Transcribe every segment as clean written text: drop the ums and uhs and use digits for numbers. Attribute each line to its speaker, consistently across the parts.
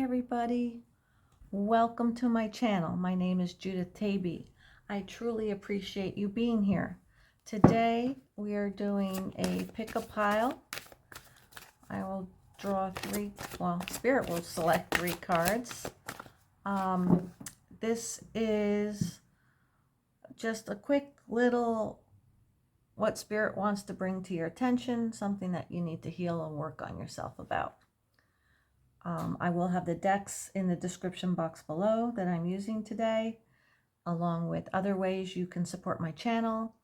Speaker 1: everybody, welcome to my channel. My name is Judith Taby. I truly appreciate you being here. Today we are doing a pick a pile. I will draw Spirit will select 3 cards. This is just a quick little what Spirit wants to bring to your attention, something that you need to heal and work on yourself about. I will have the decks in the description box below that I'm using today, along with other ways you can support my channel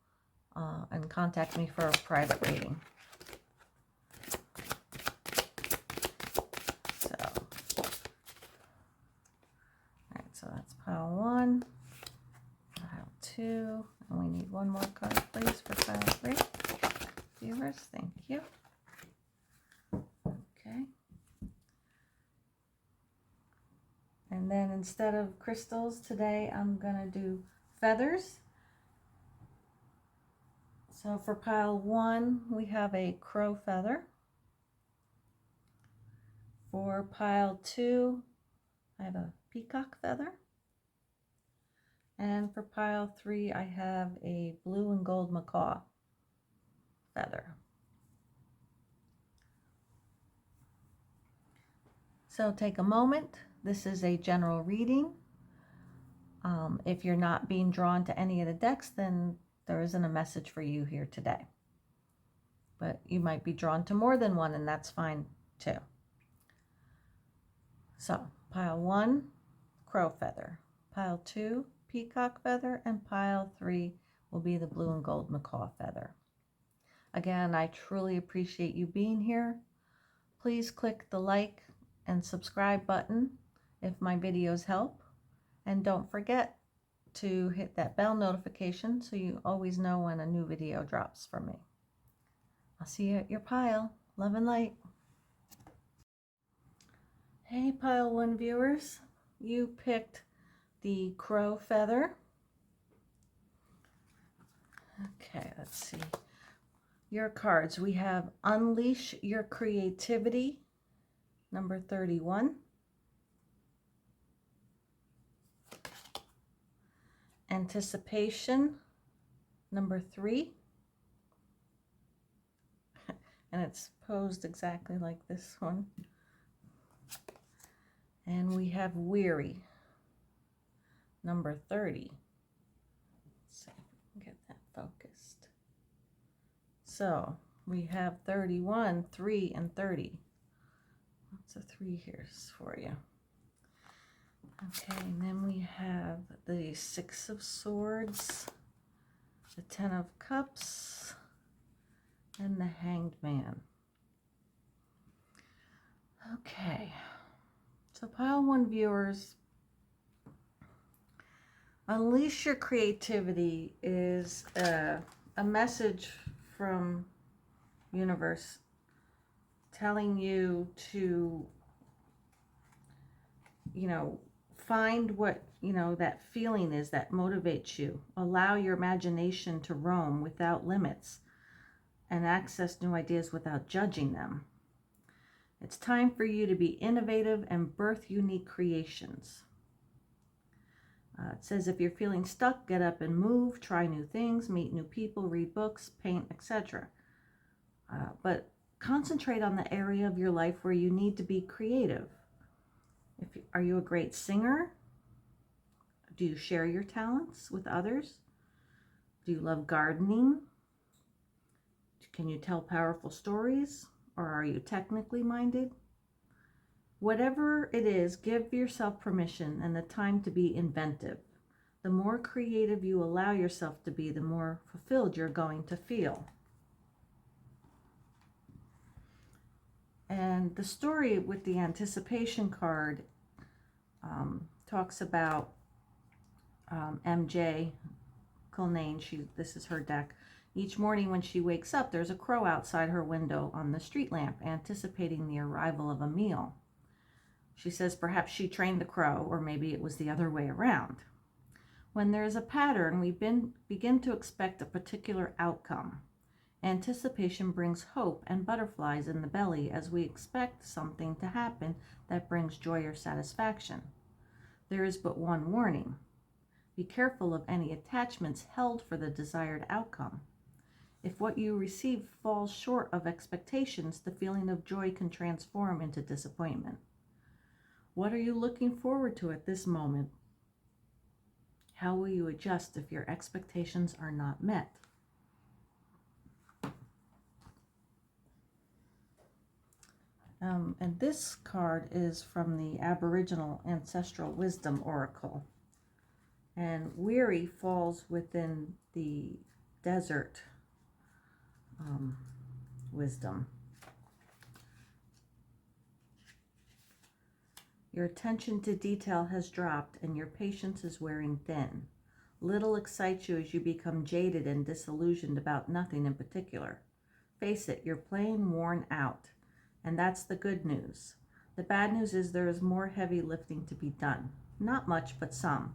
Speaker 1: and contact me for a private reading. So that's pile 1, pile 2, and we need one more card, please, for pile 3. Viewers, thank you. Okay. And then instead of crystals today, I'm going to do feathers. So for pile 1, we have a crow feather. For pile 2, I have a peacock feather. And for pile 3, I have a blue and gold macaw feather. So take a moment. This is a general reading. If you're not being drawn to any of the decks, then there isn't a message for you here today. But you might be drawn to more than one, and that's fine too. So pile 1, crow feather. Pile 2, peacock feather. And pile 3 will be the blue and gold macaw feather. Again, I truly appreciate you being here. Please click the like and subscribe button if my videos help. And don't forget to hit that bell notification so you always know when a new video drops from me. I'll see you at your pile. Love and light. Hey, pile 1 viewers. You picked the crow feather. Okay, let's see. Your cards. We have Unleash Your Creativity, number 31. Anticipation, number 3. And it's posed exactly like this one. And we have Weary, number 30. Let's see if we can get that focused. So we have 31, 3, and 30. Lots of 3 here for you. Okay, and then we have the 6 of Swords, the 10 of Cups, and the Hanged Man. Okay, so pile 1 viewers, Unleash Your Creativity is a message from universe telling you to, find what, that feeling is that motivates you. Allow your imagination to roam without limits and access new ideas without judging them. It's time for you to be innovative and birth unique creations. It says if you're feeling stuck, get up and move, try new things, meet new people, read books, paint, etc. But concentrate on the area of your life where you need to be creative. Are you a great singer? Do you share your talents with others? Do you love gardening? Can you tell powerful stories? Or are you technically minded? Whatever it is, give yourself permission and the time to be inventive. The more creative you allow yourself to be, the more fulfilled you're going to feel. And the story with the anticipation card talks about MJ Culnane. This is her deck. Each morning when she wakes up, there's a crow outside her window on the street lamp, anticipating the arrival of a meal. She says perhaps she trained the crow, or maybe it was the other way around. When there is a pattern, we begin to expect a particular outcome. Anticipation brings hope and butterflies in the belly as we expect something to happen that brings joy or satisfaction. There is but one warning. Be careful of any attachments held for the desired outcome. If what you receive falls short of expectations, the feeling of joy can transform into disappointment. What are you looking forward to at this moment? How will you adjust if your expectations are not met? And this card is from the Aboriginal Ancestral Wisdom Oracle. And weary falls within the desert wisdom. Your attention to detail has dropped and your patience is wearing thin. Little excites you as you become jaded and disillusioned about nothing in particular. Face it, you're plain worn out. And that's the good news. The bad news is there is more heavy lifting to be done. Not much, but some.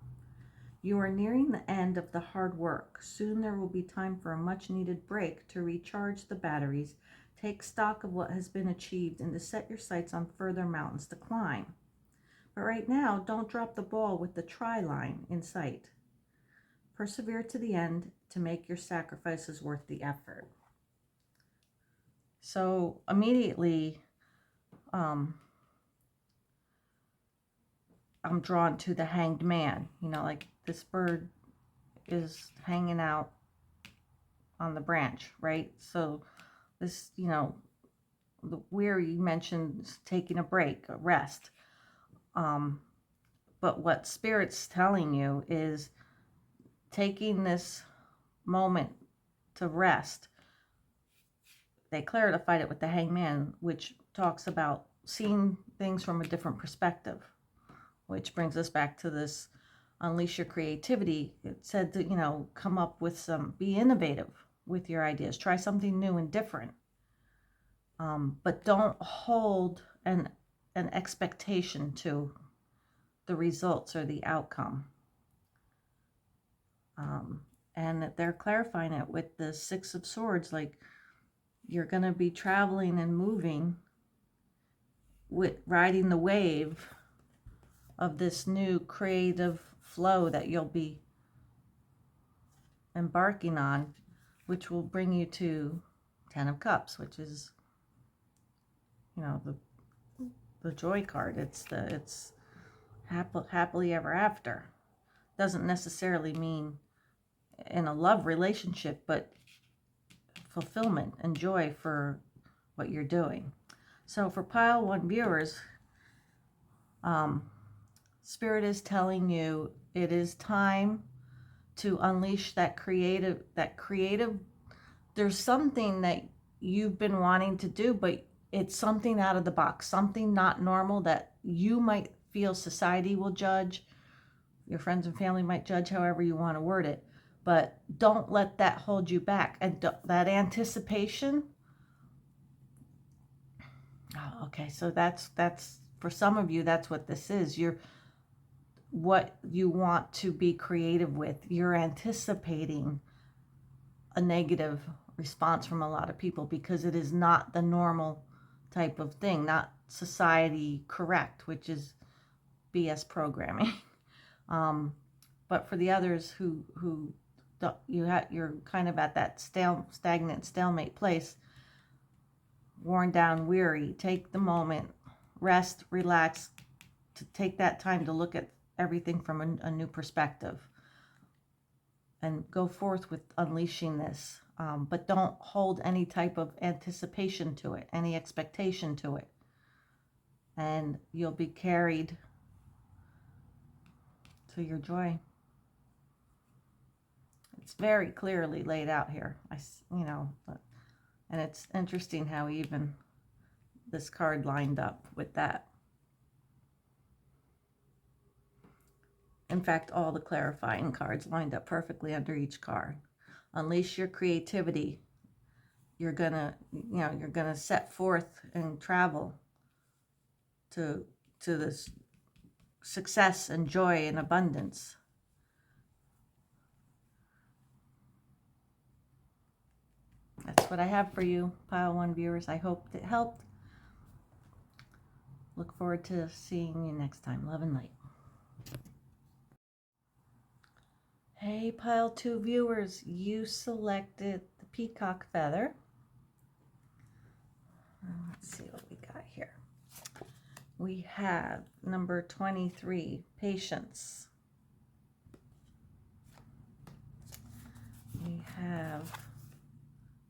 Speaker 1: You are nearing the end of the hard work. Soon there will be time for a much needed break to recharge the batteries, take stock of what has been achieved, and to set your sights on further mountains to climb. But right now, don't drop the ball with the try line in sight. Persevere to the end to make your sacrifices worth the effort. So immediately, I'm drawn to the hanged man. You know, like this bird is hanging out on the branch, right? So this, you know, the weary mentions taking a break, a rest. But what Spirit's telling you is taking this moment to rest. They clarified it with the hangman, which talks about seeing things from a different perspective, which brings us back to this unleash your creativity. It said to, you know, come up with be innovative with your ideas, try something new and different. But don't hold an expectation to the results or the outcome. And they're clarifying it with the Six of Swords, like you're going to be traveling and moving with riding the wave of this new creative flow that you'll be embarking on, which will bring you to Ten of Cups, which is, you know, the joy card. It's happily ever after. Doesn't necessarily mean in a love relationship, but fulfillment and joy for what you're doing. So for pile one viewers, Spirit is telling you it is time to unleash that creative, there's something that you've been wanting to do, but it's something out of the box, something not normal that you might feel society will judge, your friends and family might judge, however you want to word it. But don't let that hold you back. And that anticipation. Oh, okay, so that's for some of you, that's what this is. What you want to be creative with. You're anticipating a negative response from a lot of people because it is not the normal type of thing, not society correct, which is BS programming. But for the others who you're kind of at that stagnant stalemate place, worn down, weary, take the moment, rest, relax, to take that time to look at everything from a new perspective and go forth with unleashing this. But don't hold any type of anticipation to it, any expectation to it. And you'll be carried to your joy. It's very clearly laid out here. And it's interesting how even this card lined up with that. In fact, all the clarifying cards lined up perfectly under each card. Unleash your creativity. You're gonna set forth and travel to this success and joy and abundance. That's that's what I have for you, Pile 1 viewers. I hope it helped. Look forward to seeing you next time. Love and light. Hey, Pile 2 viewers, you selected the peacock feather. Let's see what we got here. We have number 23, patience. We have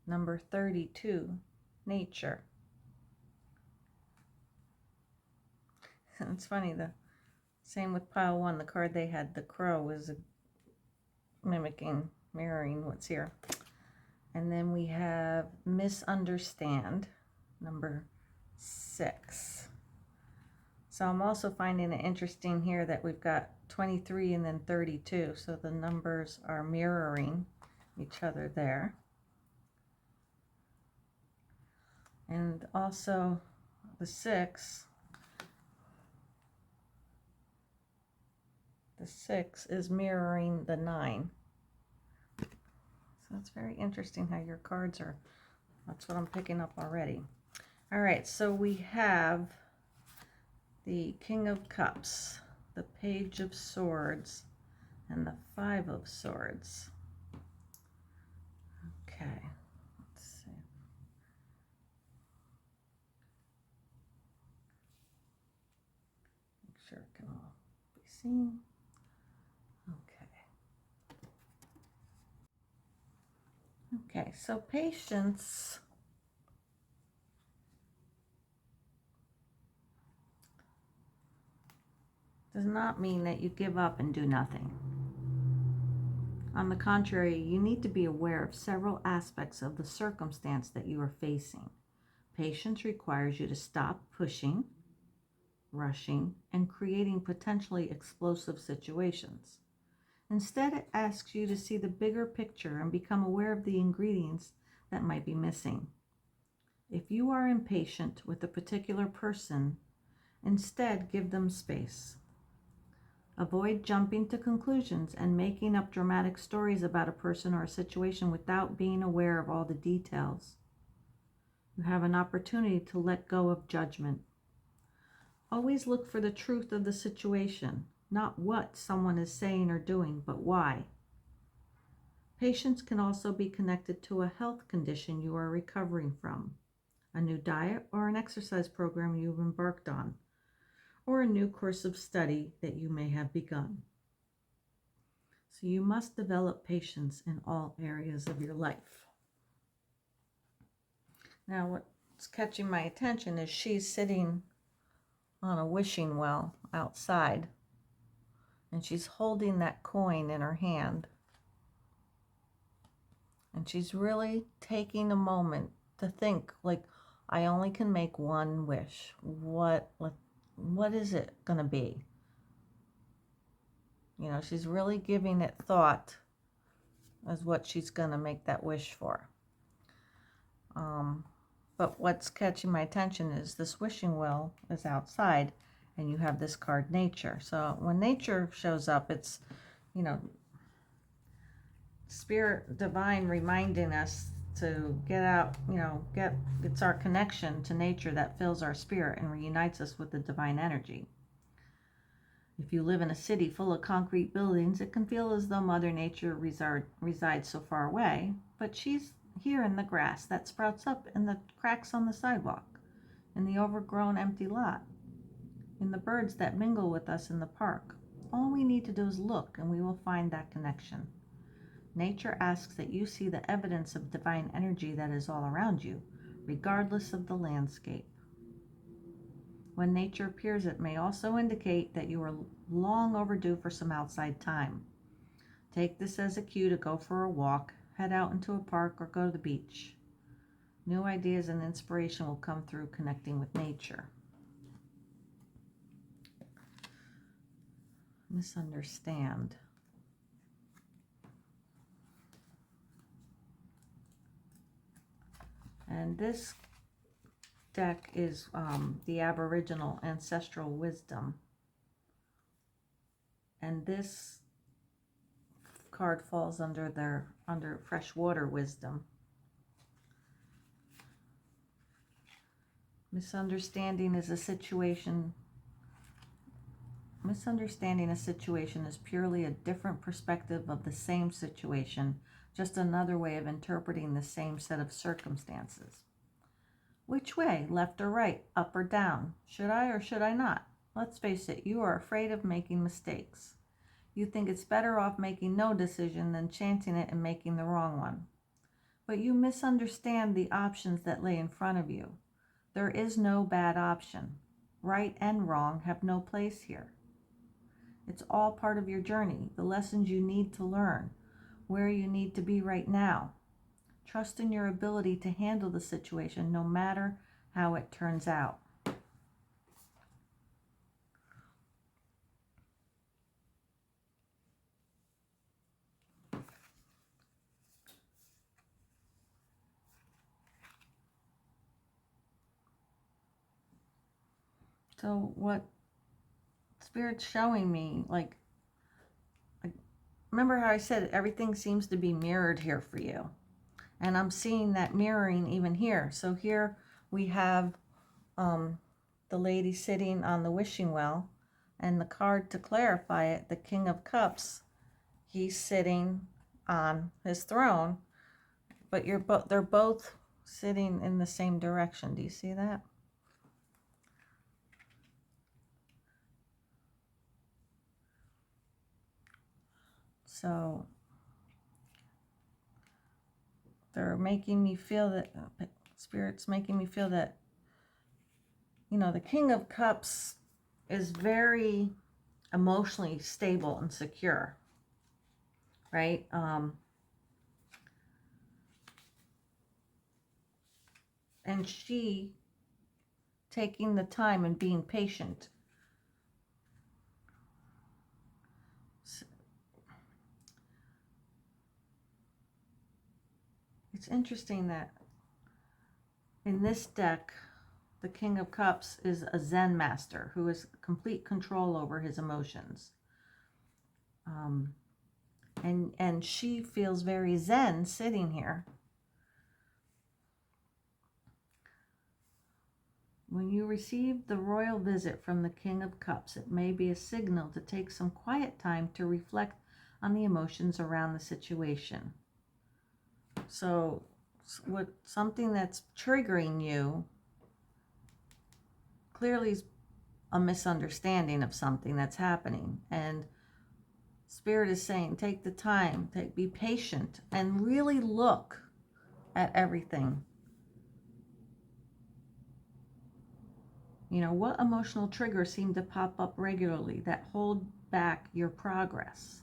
Speaker 1: number 32, nature. It's funny, the same with pile 1, the card they had, the crow, was mimicking, mirroring what's here. And then we have misunderstand, number 6. So I'm also finding it interesting here that we've got 23 and then 32. So the numbers are mirroring each other there. And also the 6. The 6 is mirroring the 9. So it's very interesting how your cards are, that's what I'm picking up already. All right, so we have the King of Cups, the Page of Swords, and the 5 of Swords. Okay, let's see. Make sure it can all be seen. Okay, so patience does not mean that you give up and do nothing. On the contrary, you need to be aware of several aspects of the circumstance that you are facing. Patience requires you to stop pushing, rushing, and creating potentially explosive situations. Instead, it asks you to see the bigger picture and become aware of the ingredients that might be missing. If you are impatient with a particular person, instead give them space. Avoid jumping to conclusions and making up dramatic stories about a person or a situation without being aware of all the details. You have an opportunity to let go of judgment. Always look for the truth of the situation, not what someone is saying or doing, but why. Patience can also be connected to a health condition you are recovering from, a new diet or an exercise program you've embarked on, or a new course of study that you may have begun. So you must develop patience in all areas of your life. Now, what's catching my attention is she's sitting on a wishing well outside, and she's holding that coin in her hand. And she's really taking a moment to think, like, I only can make one wish. What is it going to be? You know, she's really giving it thought as what she's going to make that wish for. But what's catching my attention is this wishing well is outside, and you have this card, nature. So when nature shows up, it's, you know, spirit divine reminding us to get out, you know, it's our connection to nature that fills our spirit and reunites us with the divine energy. If you live in a city full of concrete buildings, it can feel as though Mother Nature resides so far away, but she's here in the grass that sprouts up in the cracks on the sidewalk, in the overgrown empty lot, in the birds that mingle with us in the park. All we need to do is look, and we will find that connection. Nature asks that you see the evidence of divine energy that is all around you, regardless of the landscape. When nature appears, it may also indicate that you are long overdue for some outside time. Take this as a cue to go for a walk, head out into a park, or go to the beach. New ideas and inspiration will come through connecting with nature. Misunderstand. And this deck is the Aboriginal Ancestral Wisdom. And this card falls under freshwater wisdom. Misunderstanding is a situation. Misunderstanding a situation is purely a different perspective of the same situation, just another way of interpreting the same set of circumstances. Which way, left or right, up or down? Should I or should I not? Let's face it, you are afraid of making mistakes. You think it's better off making no decision than chancing it and making the wrong one. But you misunderstand the options that lay in front of you. There is no bad option. Right and wrong have no place here. It's all part of your journey, the lessons you need to learn, where you need to be right now. Trust in your ability to handle the situation no matter how it turns out. So what Spirit's showing me, like, remember how I said everything seems to be mirrored here for you. And I'm seeing that mirroring even here. So here we have the lady sitting on the wishing well, and the card to clarify it, the King of Cups, he's sitting on his throne, but they're both sitting in the same direction. Do you see that? So they're making me feel that, Spirit's making me feel that, the King of Cups is very emotionally stable and secure, right? And she taking the time and being patient. It's interesting that in this deck, the King of Cups is a Zen master who has complete control over his emotions. And she feels very Zen sitting here. When you receive the royal visit from the King of Cups, it may be a signal to take some quiet time to reflect on the emotions around the situation. So something that's triggering you clearly is a misunderstanding of something that's happening. And Spirit is saying, take the time, be patient, and really look at everything. What emotional triggers seem to pop up regularly that hold back your progress?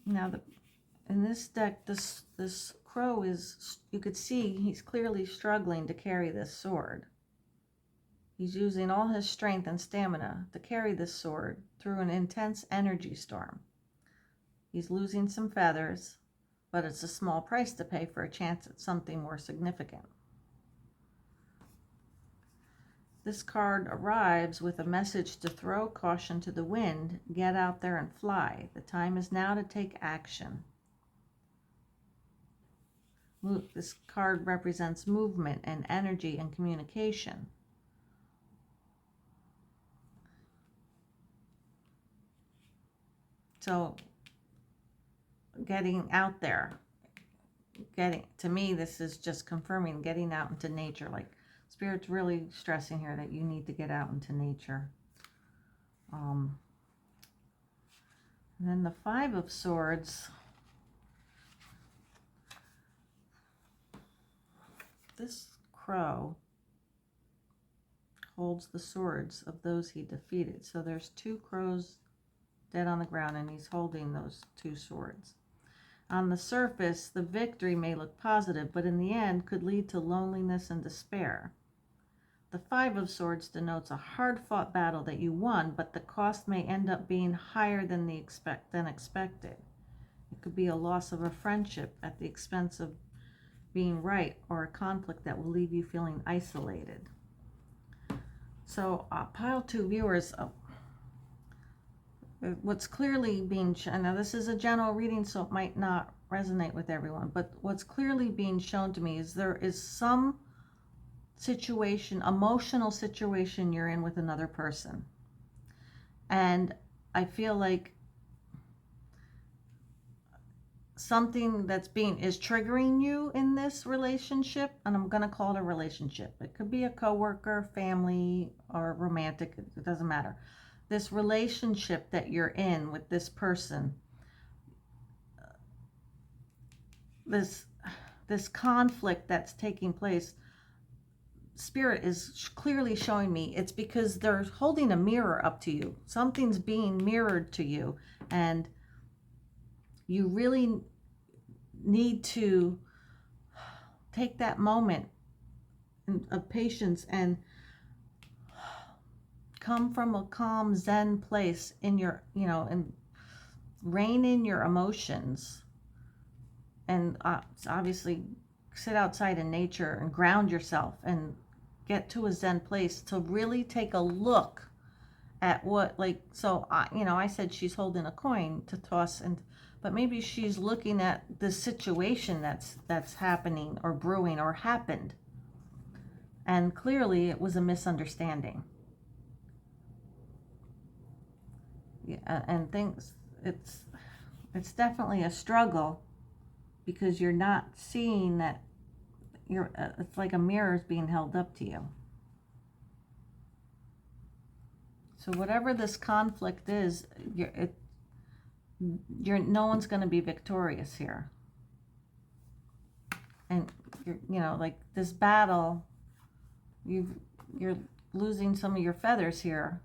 Speaker 1: Now, in this deck, this crow is, you could see he's clearly struggling to carry this sword. He's using all his strength and stamina to carry this sword through an intense energy storm. He's losing some feathers, but it's a small price to pay for a chance at something more significant. This card arrives with a message to throw caution to the wind, get out there and fly. The time is now to take action. This card represents movement and energy and communication. So getting out there, to me, this is just confirming getting out into nature. Like, Spirit's really stressing here that you need to get out into nature. And then the Five of Swords. This crow holds the swords of those he defeated. So there's two crows dead on the ground, and he's holding those two swords. On the surface, the victory may look positive, but in the end could lead to loneliness and despair. The Five of Swords denotes a hard-fought battle that you won, but the cost may end up being higher than expected. It could be a loss of a friendship at the expense of being right, or a conflict that will leave you feeling isolated. So pile 2 viewers, what's clearly being shown, now this is a general reading, so it might not resonate with everyone, but what's clearly being shown to me is there is some situation, emotional situation you're in with another person. And I feel like something is triggering you in this relationship, and I'm going to call it a relationship. It could be a coworker, family, or romantic, it doesn't matter. This relationship that you're in with this person, this conflict that's taking place, Spirit is clearly showing me it's because they're holding a mirror up to you. Something's being mirrored to you, and you really need to take that moment of patience and come from a calm Zen place in your, and rein in your emotions, and obviously sit outside in nature and ground yourself and get to a Zen place to really take a look at what, like, so I said she's holding a coin to toss, but maybe she's looking at the situation that's happening or brewing or happened, and clearly it was a misunderstanding. Yeah, and things, it's definitely a struggle because you're not seeing that it's like a mirror is being held up to you. So whatever this conflict is, no one's going to be victorious here. And like this battle, you're losing some of your feathers here.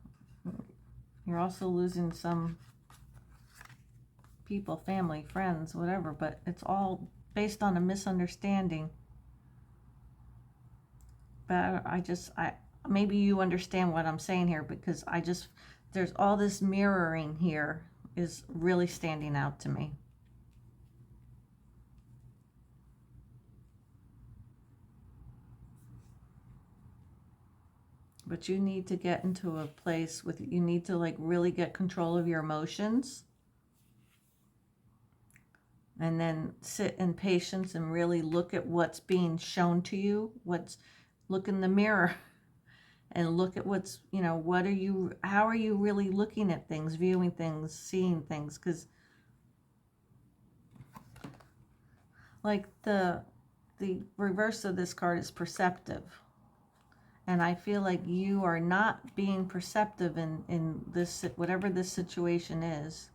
Speaker 1: You're also losing some people, family, friends, whatever, but it's all based on a misunderstanding. But maybe you understand what I'm saying here, because there's all this mirroring here is really standing out to me. But you need to get into a place you need to like really get control of your emotions, and then sit in patience and really look at what's being shown to you. Look in the mirror and look at how are you really looking at things, viewing things, seeing things? Because like the reverse of this card is perceptive. And I feel like you are not being perceptive in this, whatever this situation is.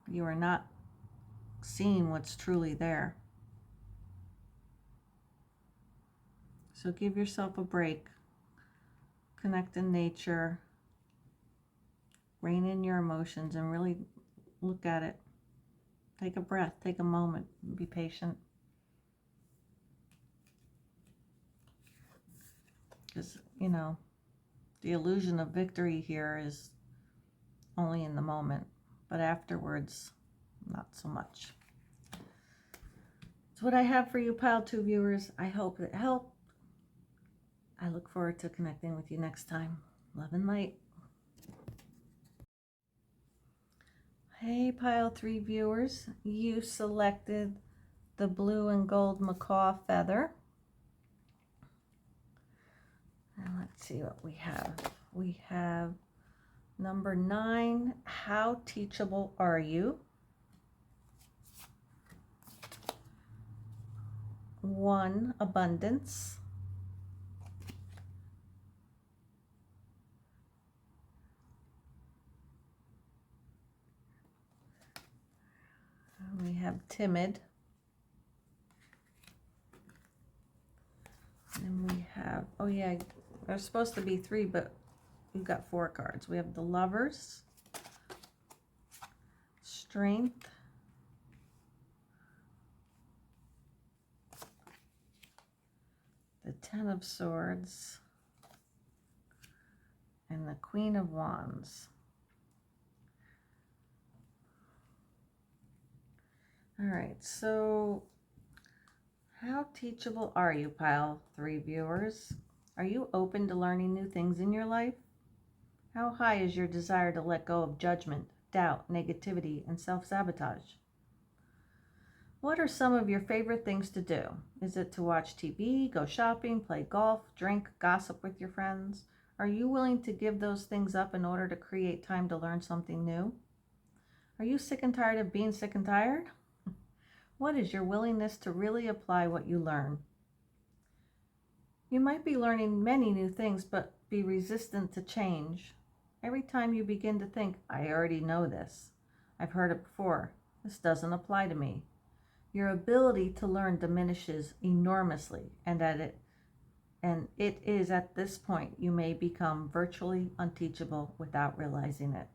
Speaker 1: You are not seeing what's truly there. So give yourself a break. Connect in nature. Rein in your emotions and really look at it. Take a breath. Take a moment. Be patient. Because, the illusion of victory here is only in the moment, but afterwards, not so much. That's what I have for you, Pile 2 viewers. I hope it helped. I look forward to connecting with you next time. Love and light. Hey, Pile 3 viewers. You selected the blue and gold macaw feather. And let's see what we have. We have number 9, how teachable are you? 1, abundance. We have timid. And we have, oh yeah, there's supposed to be 3, but we've got 4 cards. We have the lovers, strength, the 10 of swords, and the Queen of Wands. All right, so how teachable are you, Pile 3 viewers? Are you open to learning new things in your life? How high is your desire to let go of judgment, doubt, negativity, and self-sabotage? What are some of your favorite things to do? Is it to watch TV, go shopping, play golf, drink, gossip with your friends? Are you willing to give those things up in order to create time to learn something new? Are you sick and tired of being sick and tired? What is your willingness to really apply what you learn? You might be learning many new things, but be resistant to change. Every time you begin to think, I already know this, I've heard it before, this doesn't apply to me, your ability to learn diminishes enormously, and it is at this point you may become virtually unteachable without realizing it.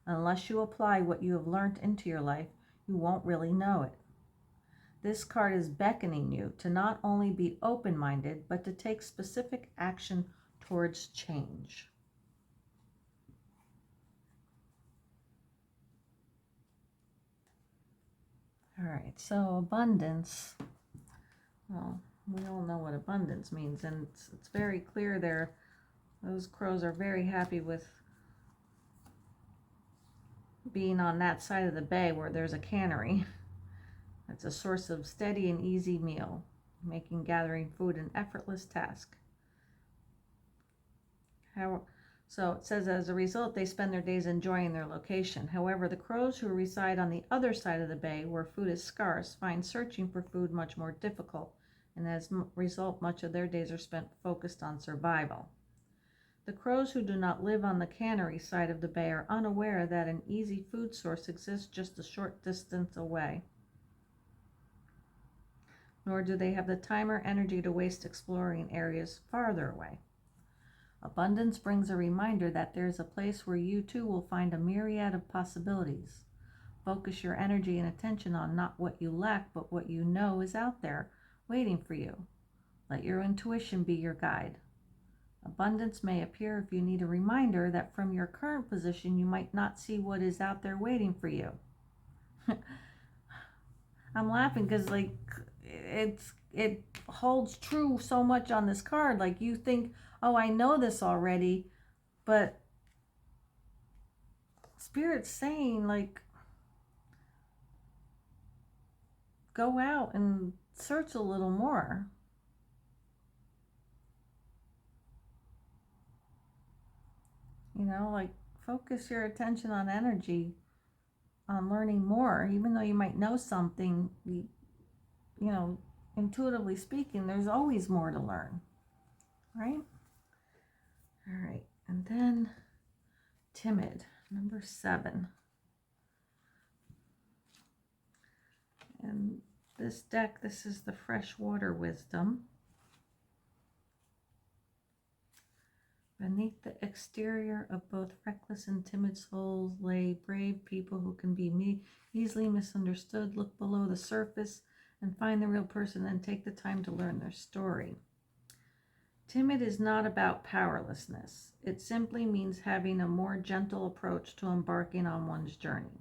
Speaker 1: Unless you apply what you have learned into your life, you won't really know it. This card is beckoning you to not only be open-minded, but to take specific action towards change. All right, so abundance. Well, we all know what abundance means, and it's very clear there. Those crows are very happy with being on that side of the bay where there's a cannery. It's a source of steady and easy meal, making gathering food an effortless task. So it says, as a result, they spend their days enjoying their location. However, the crows who reside on the other side of the bay, where food is scarce, find searching for food much more difficult, and as a result, much of their days are spent focused on survival. The crows who do not live on the cannery side of the bay are unaware that an easy food source exists just a short distance away. Nor do they have the time or energy to waste exploring areas farther away. Abundance brings a reminder that there is a place where you too will find a myriad of possibilities. Focus your energy and attention on not what you lack, but what you know is out there, waiting for you. Let your intuition be your guide. Abundance may appear if you need a reminder that from your current position you might not see what is out there waiting for you. I'm laughing because it holds true so much on this card. Like, you think, oh, I know this already, but Spirit's saying, like, go out and search a little more. You know, like, focus your attention on energy, on learning more. Even though you might know something, you know, intuitively speaking, there's always more to learn, right? All right, and then timid, number 7. And this deck, this is the freshwater wisdom. Beneath the exterior of both reckless and timid souls lay brave people who can be easily misunderstood. Look below the surface and find the real person, and take the time to learn their story. Timid is not about powerlessness. It simply means having a more gentle approach to embarking on one's journey.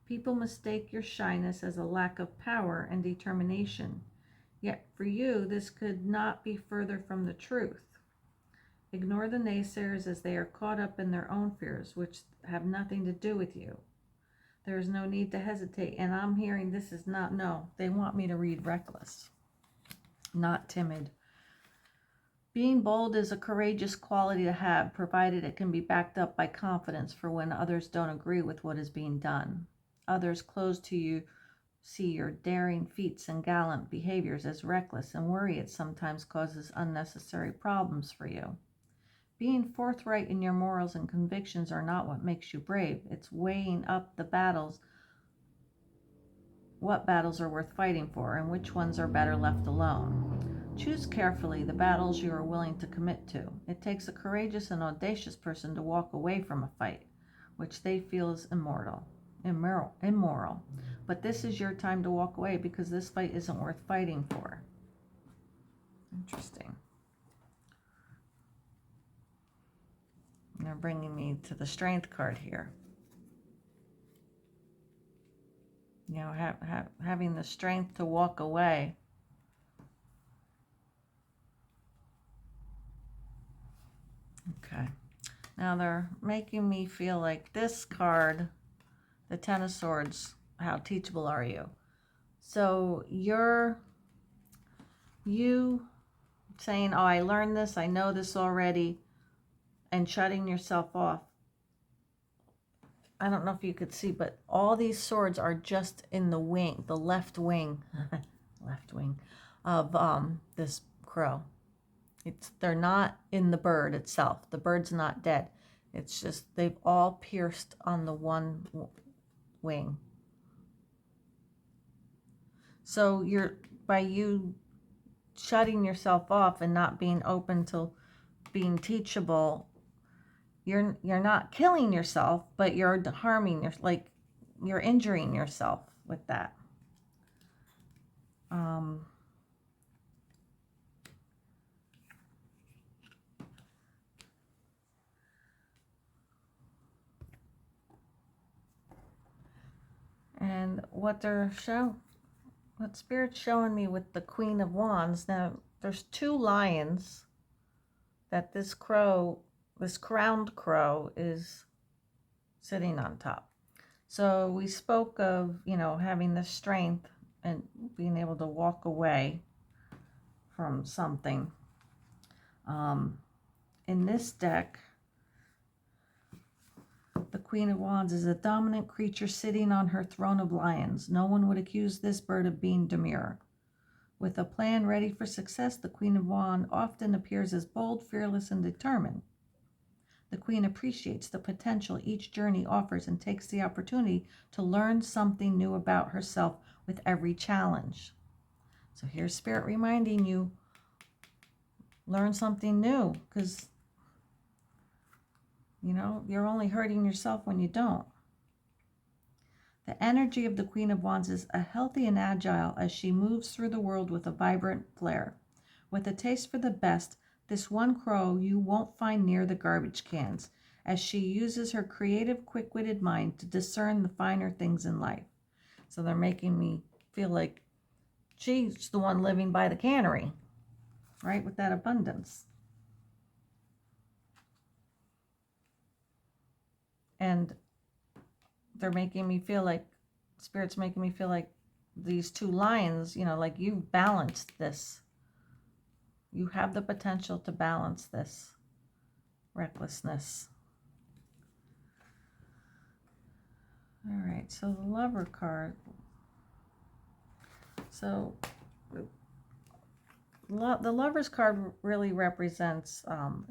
Speaker 1: People mistake your shyness as a lack of power and determination. Yet for you, this could not be further from the truth. Ignore the naysayers as they are caught up in their own fears, which have nothing to do with you. There is no need to hesitate. And I'm hearing this is not, no, they want me to read reckless, not timid. Being bold is a courageous quality to have, provided it can be backed up by confidence for when others don't agree with what is being done. Others close to you see your daring feats and gallant behaviors as reckless, and worry it sometimes causes unnecessary problems for you. Being forthright in your morals and convictions are not what makes you brave. It's weighing up the battles, what battles are worth fighting for, and which ones are better left alone. Choose carefully the battles you are willing to commit to. It takes a courageous and audacious person to walk away from a fight, which they feel is immoral. But this is your time to walk away, because this fight isn't worth fighting for. Interesting. They're bringing me to the strength card here. You know, having the strength to walk away. Okay. Now they're making me feel like this card, the Ten of Swords, how teachable are you? So you saying, oh, I learned this, I know this already, and shutting yourself off. I don't know if you could see, but all these swords are just in the wing, the left wing, left wing of this crow. They're not in the bird itself. The bird's not dead. It's just they've all pierced on the one wing. So by you shutting yourself off and not being open to being teachable, you're not killing yourself, but you're harming you're injuring yourself with that. And what Spirit's showing me with the Queen of Wands. Now, there's two lions that this crowned crow is sitting on top. So we spoke of, having the strength and being able to walk away from something. In this deck, the Queen of Wands is a dominant creature sitting on her throne of lions. No one would accuse this bird of being demure. With a plan ready for success, the Queen of Wands often appears as bold, fearless, and determined. The Queen appreciates the potential each journey offers and takes the opportunity to learn something new about herself with every challenge. So here's Spirit reminding you, learn something new, because you're only hurting yourself when you don't. The energy of the Queen of Wands is healthy and agile as she moves through the world with a vibrant flair. With a taste for the best, this one crow you won't find near the garbage cans, as she uses her creative, quick-witted mind to discern the finer things in life. So they're making me feel like she's the one living by the cannery, right, with that abundance. And they're making me feel like, Spirit's making me feel like these two lions, like you've balanced this. You have the potential to balance this recklessness. All right, so the Lover card. So the Lover's card really represents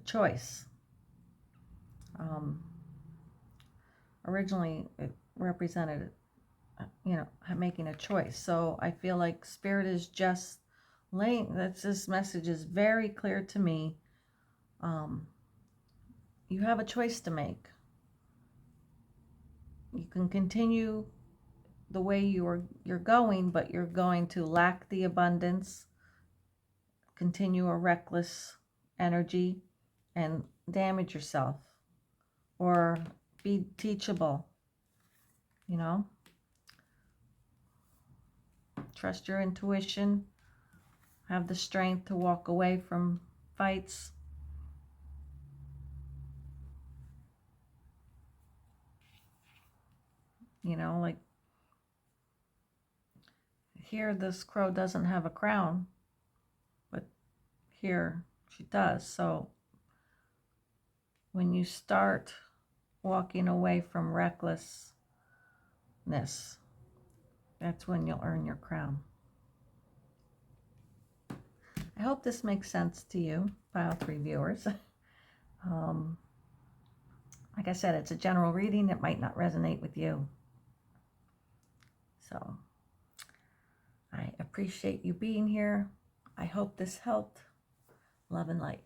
Speaker 1: choice. Originally, it represented, making a choice. So I feel like Spirit is just this message is very clear to me. You have a choice to make. You can continue the way you're going, but you're going to lack the abundance, continue a reckless energy, and damage yourself, or be teachable. Trust your intuition, have the strength to walk away from fights. Like here, this crow doesn't have a crown, but here she does. So when you start walking away from recklessness, that's when you'll earn your crown. I hope this makes sense to you, Pile 3 viewers. Like I said, it's a general reading. It might not resonate with you. So I appreciate you being here. I hope this helped. Love and light.